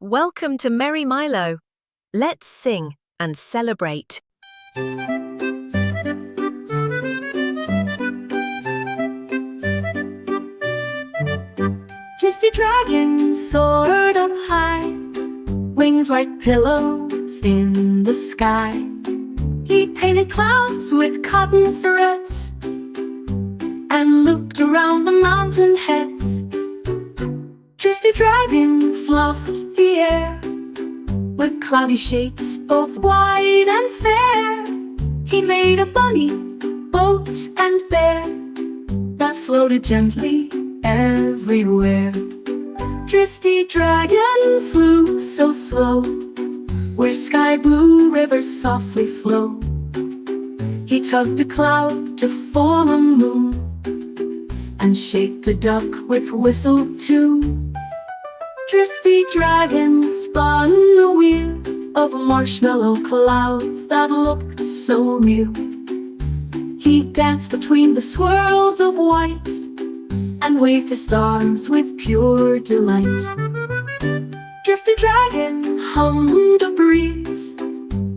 Welcome to Merry Milo. Let's sing and celebrate. Drifty Dragon soared up high, wings like pillows in the sky. He painted clouds with cotton threads and looped around the mountain heads. Drifty Dragon fluffed the air with cloudy shapes, both wide and fair. He made a bunny, boat, and bear that floated gently everywhere. Drifty Dragon flew so slow, where sky blue rivers softly flow. He tugged a cloud to form a moon and shaped a duck with whistle too. Drifty Dragon spun a wheel of marshmallow clouds that looked so real. He danced between the swirls of white and waved his stars with pure delight. Drifty Dragon hummed a breeze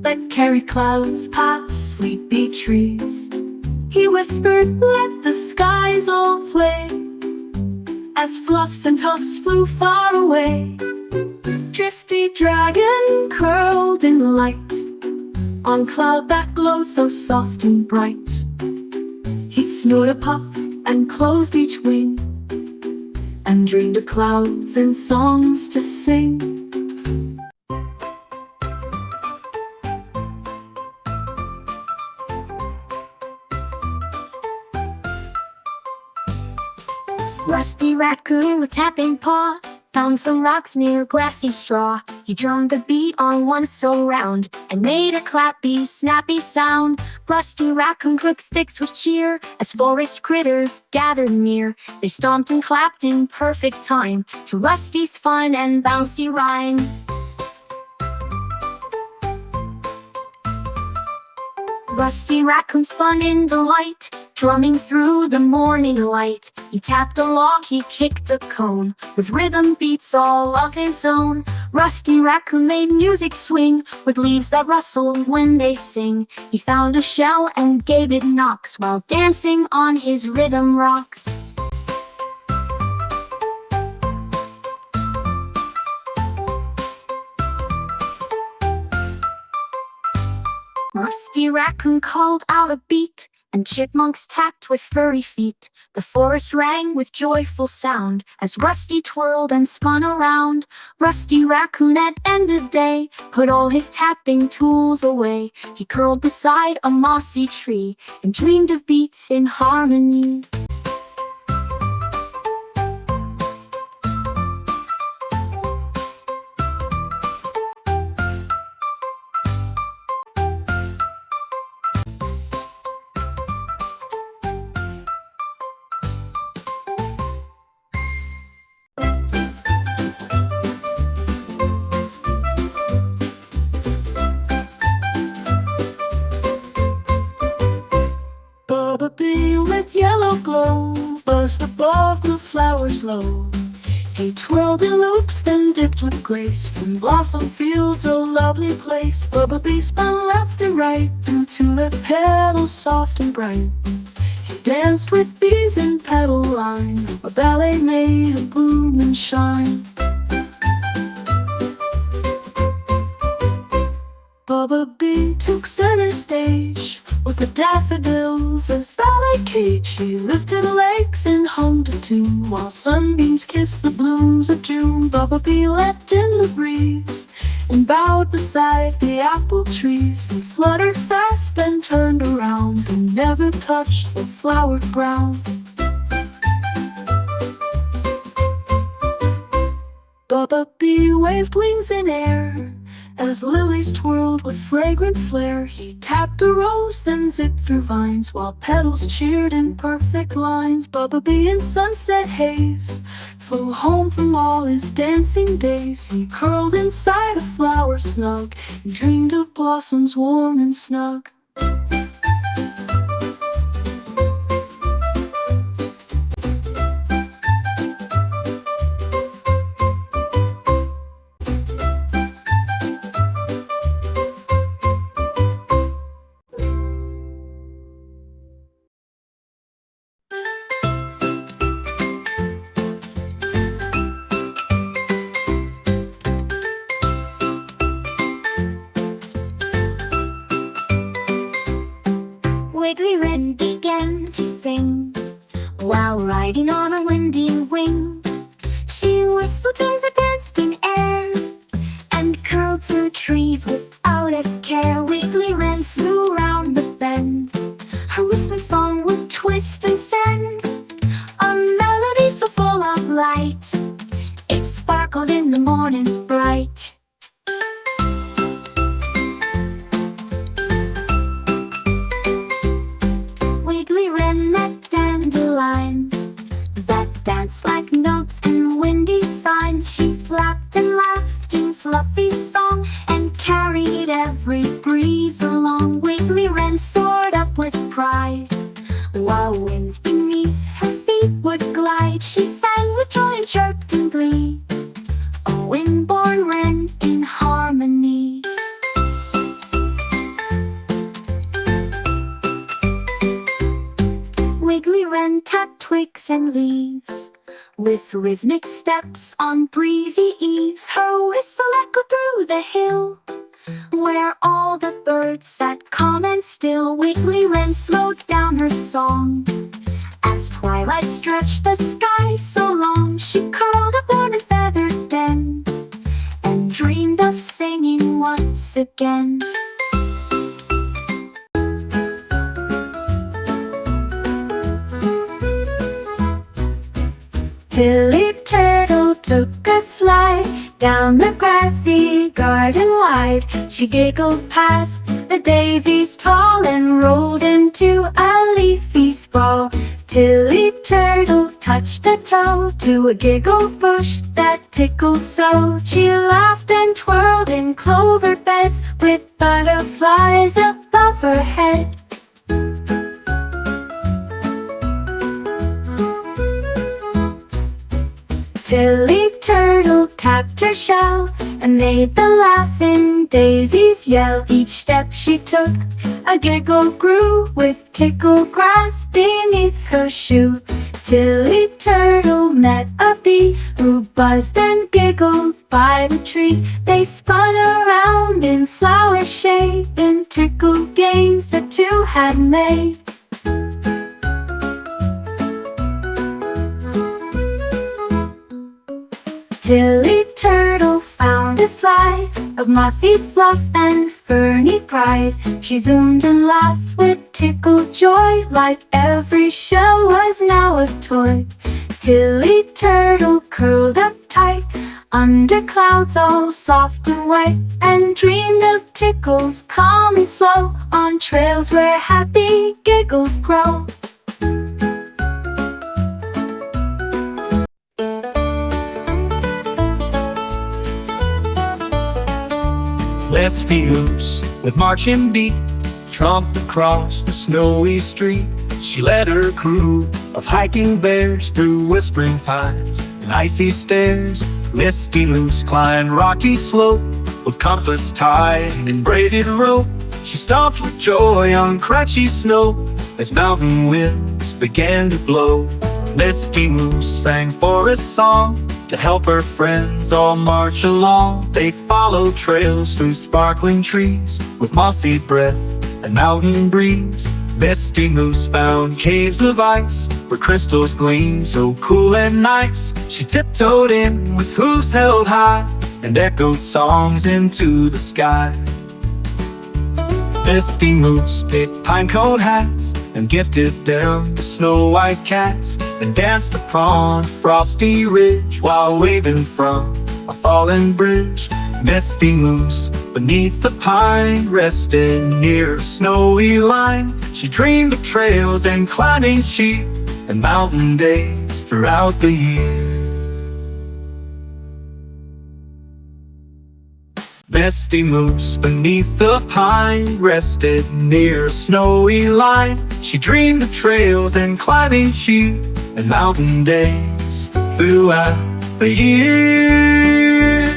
that carried clouds past sleepy trees. He whispered, "Let the skies all play," as fluffs and tufts flew far away. Drifty Dragon curled in light on cloud that glowed so soft and bright. He snored a puff and closed each wing and dreamed of clouds and songs to sing. Rusty Raccoon with tapping paw found some rocks near grassy straw. He drummed the beat on one so round and made a clappy, snappy sound. Rusty Raccoon clicked sticks with cheer as forest critters gathered near. They stomped and clapped in perfect time to Rusty's fun and bouncy rhyme. Rusty Raccoon spun in delight, drumming through the morning light. He tapped a log, he kicked a cone, with rhythm beats all of his own. Rusty Raccoon made music swing, with leaves that rustle when they sing. He found a shell and gave it knocks, while dancing on his rhythm rocks. Rusty Raccoon called out a beat, and chipmunks tapped with furry feet. The forest rang with joyful sound as Rusty twirled and spun around. Rusty Raccoon at end of day put all his tapping tools away. He curled beside a mossy tree and dreamed of beats in harmony. Bee with yellow glow buzzed above the flowers low. He twirled in loops, then dipped with grace from blossom fields, a lovely place. Bee spun left and right through tulip petals soft and bright. He danced with bees in petal line, a ballet made of bloom and shine. Bee took center stage with the daffodils as ballet cage. She lifted legs and hummed a tune while sunbeams kissed the blooms of June. Bee leapt in the breeze and bowed beside the apple trees. He fluttered fast, then turned around and never touched the flowered ground. Bee waved wings in air as lilies twirled with fragrant flair. He tapped a rose, then zipped through vines while petals cheered in perfect lines. Bee in sunset haze flew home from all his dancing days. He curled inside a flower snug and dreamed of blossoms warm and snug. grass and leaves. With rhythmic steps on breezy eaves, her whistle echoed through the hill, where all the birds sat calm and still. Wiggly Wren slowed down her song as twilight stretched the sky so long. She curled up on a feathered den and dreamed of singing once again. Tilly Turtle took a slide down the grassy garden wide. She giggled past the daisies tall and rolled into a leafy sprawl. Tilly Turtle touched a toe to a giggle bush that tickled so. She laughed and twirled in clover beds with butterflies above her head. Tilly Turtle tapped her shell and made the laughing daisies yell. Each step she took, a giggle grew with tickled grass beneath her shoe. Tilly Turtle met a bee who buzzed and giggled by the tree. They spun around in flower shade in tickled games the two had made. Tilly Turtle found a slide of mossy fluff and ferny pride. She zoomed and laughed with tickled joy, like every shell was now a toy. Tilly Turtle curled up tight under clouds all soft and white, and dreamed of tickles calm and slow on trails where happy giggles grow. Lesty Moose, with marching beat, tromped across the snowy street. She led her crew of hiking bears through whispering pines and icy stairs. Misty Moose climbed rocky slope with compass tied and braided rope. She stomped with joy on crunchy snow as mountain winds began to blow. Misty Moose sang forest song to help her friends all march along. They followed trails through sparkling trees with mossy breath and mountain breeze. Misty Moose found caves of ice where crystals gleam so cool and nice. She tiptoed in with hooves held high and echoed songs into the sky. Misty Moose picked pinecone hats and gifted them to snow-white cats, and danced upon a frosty ridge while waving from a fallen bridge. Misty Moose beneath the pine rested near a snowy line. She dreamed of trails and climbing sheep and mountain days throughout the year. Misty Moose beneath the pine rested near a snowy line. She dreamed of trails and climbing sheep and mountain days throughout the year.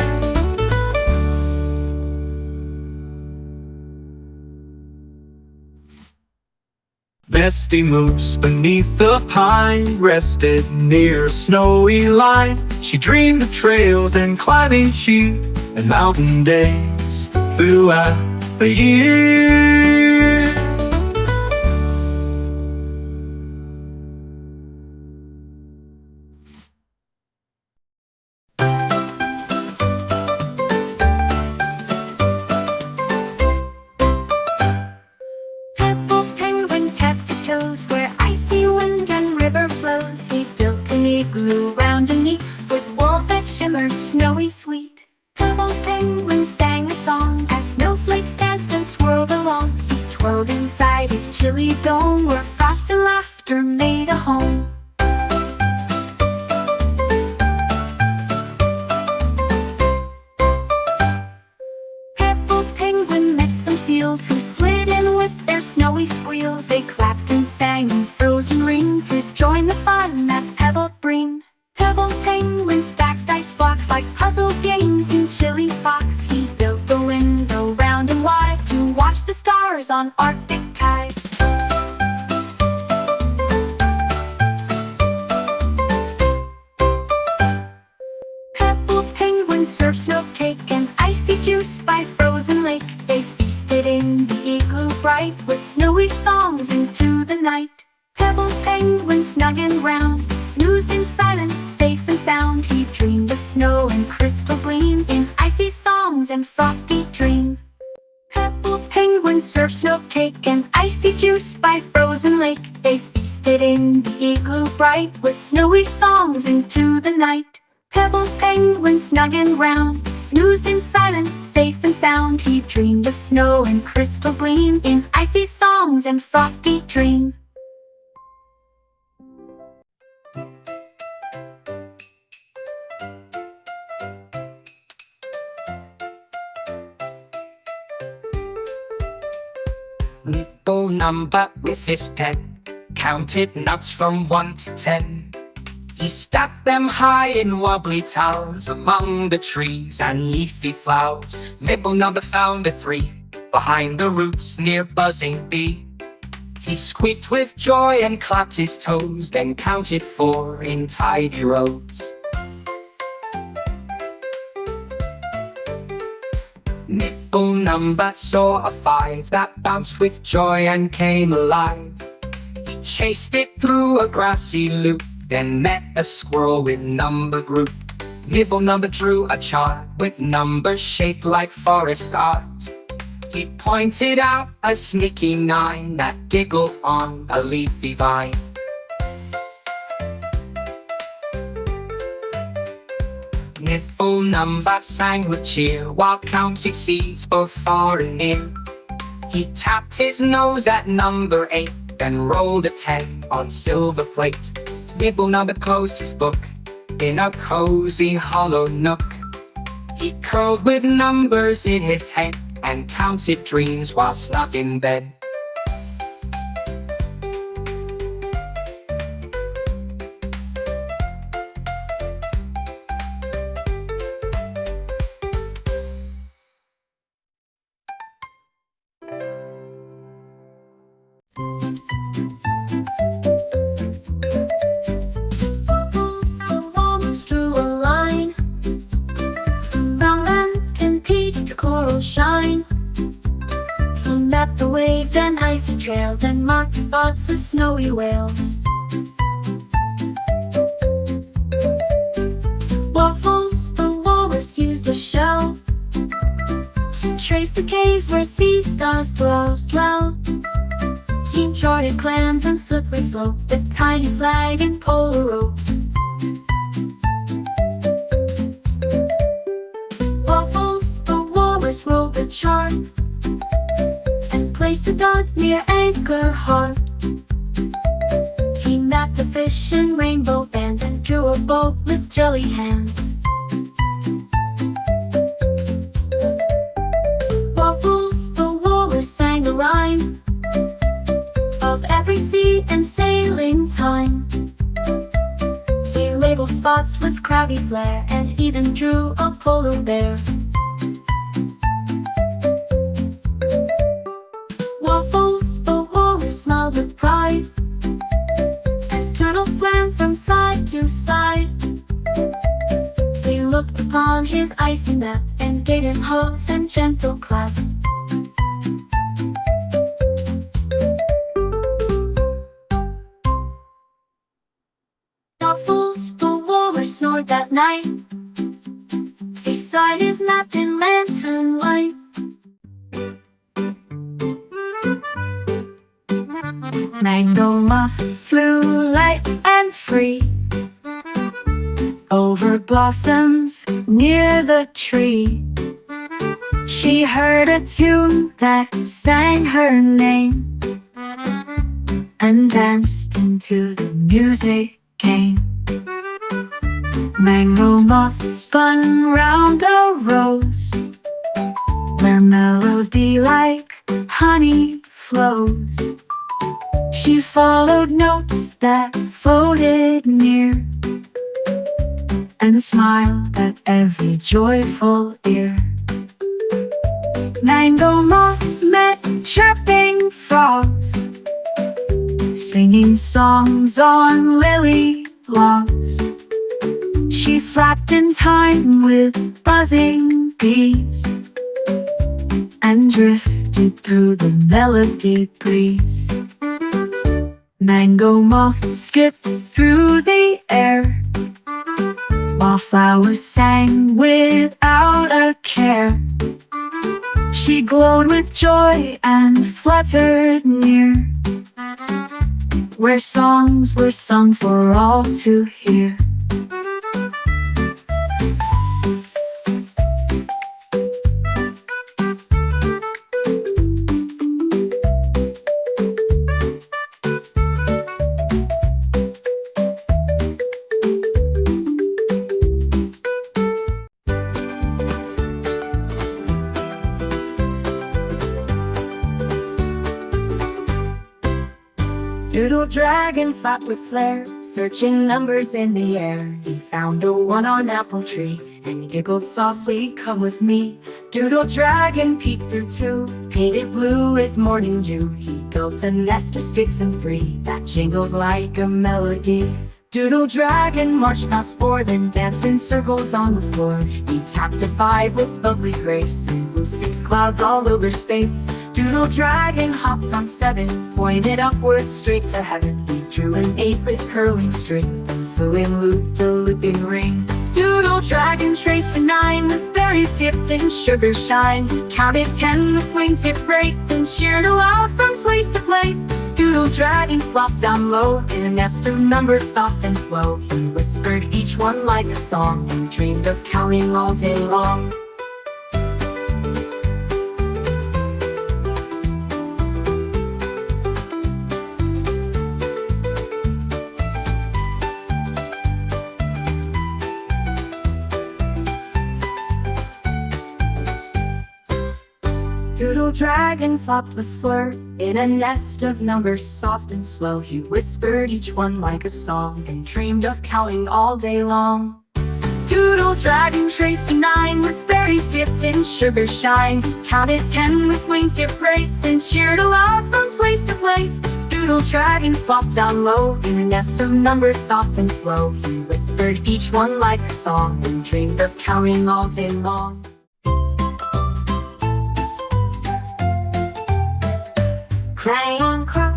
Misty Moose beneath the pine rested near a snowy line. She dreamed of trails and climbing sheep and mountain days throughout the year. Purple penguin tapped his toes where icy wind and river flows. He built an igloo round and neat with walls that shimmered snowy sweet. Purple penguin sang a song as snowflakes danced and swirled along. He twirled inside his chilly dome where frost and laughter made a home. Purple penguin met some seals who slid in with their snowy squeals. They clapped and sang in frozen ring to join the fun that Pebble bring. Pebble penguin stacked ice blocks like puzzle games in chilly fox. He built a window round and wide to watch the stars on Arctic tide. songs and frosty dream. Pebble penguin served snow cake and icy juice by frozen lake. They feasted in the igloo bright with snowy songs into the night. Pebble penguin snug and round snoozed in silence, safe and sound. He dreamed of snow and crystal gleam in icy songs and frosty dream. Nibble number with his pen, counted nuts from 1 to 10. He stacked them high in wobbly towers among the trees and leafy flowers. Nibble number found a 3 behind the roots near buzzing bee. He squeaked with joy and clapped his toes, then counted 4 in tidy rows. Nibble number saw a 5 that bounced with joy and came alive. He chased it through a grassy loop, then met a squirrel with number group. Nibble number drew a chart with numbers shaped like forest art. He pointed out a sneaky 9 that giggled on a leafy vine. Nibble number sang with cheer while counting seeds both far and near. He tapped his nose at number 8, then rolled a 10 on silver plate. Nibble number closed his book in a cozy hollow nook. He curled with numbers in his head and counted dreams while snug in bed. The waves and icy trails and marked spots of snowy whales. Waffles, the walrus used a shell to trace the caves where sea stars dwell. He charted clams and slippery slope, the tiny flag and polar rope. Waffles, the walrus wrote the chart, placed a dot near Anchor Heart. He mapped the fish in rainbow bands and drew a boat with jelly hands. Waffles, the walrus sang a rhyme of every sea and sailing time. He labeled spots with crabby flair and even drew a polar bear. With pride, as turtles swam from side to side, they looked upon his icy map and gave him hugs and gentle clap. Waffles, the walrus snored that night beside his map in lantern light. Mango moth flew light and free over blossoms near the tree. She heard a tune that sang her name and danced into the music came. Mango moth spun round a rose where melody like honey flows. She followed notes that floated near and smiled at every joyful ear. Mango moth met chirping frogs, singing songs on lily logs. She flapped in time with buzzing bees and drifted through the melody breeze. Mango moth skipped through the air while flowers sang without a care. glowed with joy and fluttered near, where songs were sung for all to hear. Doodle dragon flapped with flair, searching numbers in the air. He found a 1 on apple tree and giggled softly, "Come with me." Doodle dragon peeked through 2, painted blue with morning dew. He built a nest of sticks and 3 that jingled like a melody. Doodle dragon marched past 4, then danced in circles on the floor. He tapped a 5 with bubbly grace and blew 6 clouds all over space. Doodle dragon hopped on 7, pointed upwards straight to heaven. He drew an 8 with curling string, then flew in loop-to-looping ring. Doodle dragon traced a 9 with berries dipped in sugar shine. He counted 10 with wingtip grace and cheered aloud from place to place. Doodle dragon flopped down low in a nest of numbers soft and slow. He whispered each one like a song and dreamed of counting all day long. Doodle dragon flopped with flirt in a nest of numbers soft and slow. He whispered each one like a song and dreamed of counting all day long. Doodle dragon traced a 9 with berries dipped in sugar shine. He counted 10 with wingtip grace and cheered aloud from place to place. Doodle dragon flopped down low in a nest of numbers soft and slow. He whispered each one like a song and dreamed of counting all day long. Crayon croc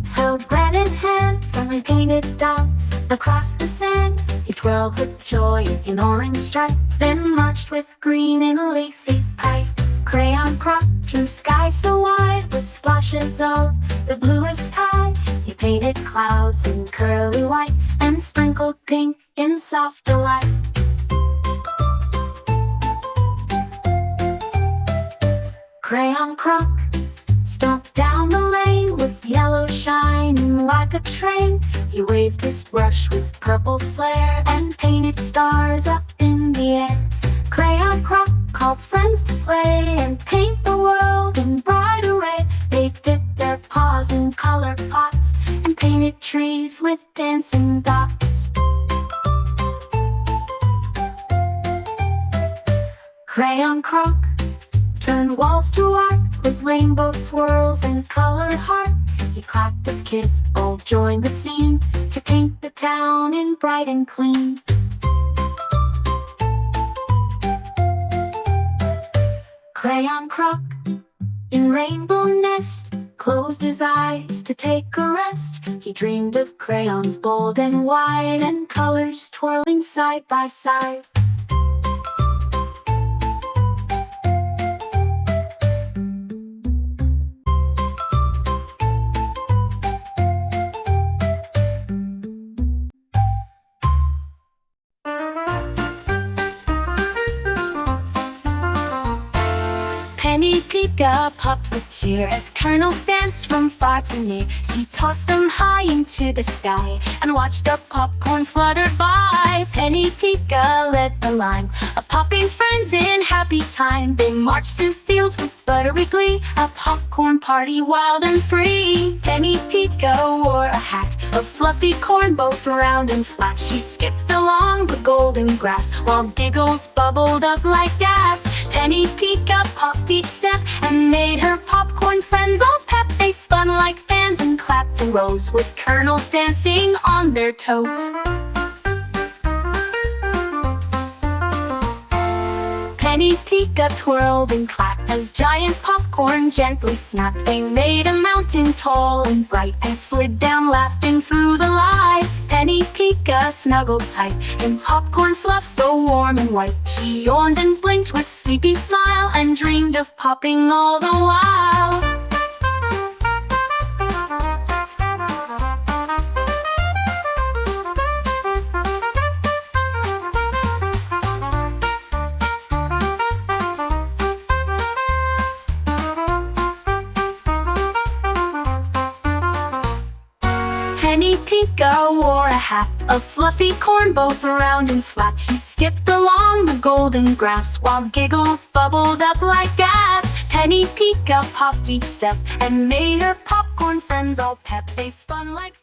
held bread in hand from the painted dots across the sand. He twirled with joy in orange stripe, then marched with green in a leafy pipe. Crayon croc drew sky so wide with splashes of the bluest sky. He painted clouds in curly white and sprinkled pink in soft delight. Crayon croc stomped down the lane with yellow shining like a train. He waved his brush with purple flare and painted stars up in the air. Crayon croc called friends to play and paint the world in bright array. They dipped their paws in color pots and painted trees with dancing dots. Crayon croc turned walls to art with rainbow swirls and colored heart. He clapped his kids, all joined the scene to paint the town in bright and clean. Crayon croc in rainbow nest closed his eyes to take a rest. He dreamed of crayons bold and wide and colors twirling side by side. Pika popped with cheer as kernels danced from far to near. She tossed them high into the sky and watched the popcorn flutter by. Penny Pika led the line of popping friends in happy time. They marched through fields with buttery glee, a popcorn party wild and free. Penny Pika wore a hat of fluffy corn, both round and flat. She skipped along the golden grass while giggles bubbled up like gas. Penny Pika popped each step and made her popcorn friends all pep. They spun like fans and clapped in rows with kernels dancing on their toes. Penny Pika twirled and clapped as giant popcorn gently snapped. They made a mountain tall and bright and slid down laughing through the light. Penny Pika snuggled tight in popcorn fluff so warm and white. She yawned and blinked with sleepy smile and dreamed of popping all the while. Penny Pika wore a hat of fluffy corn both round and flat. She skipped along the golden grass while giggles bubbled up like gas. Penny Pika popped each step and made her popcorn friends all pep. They spun like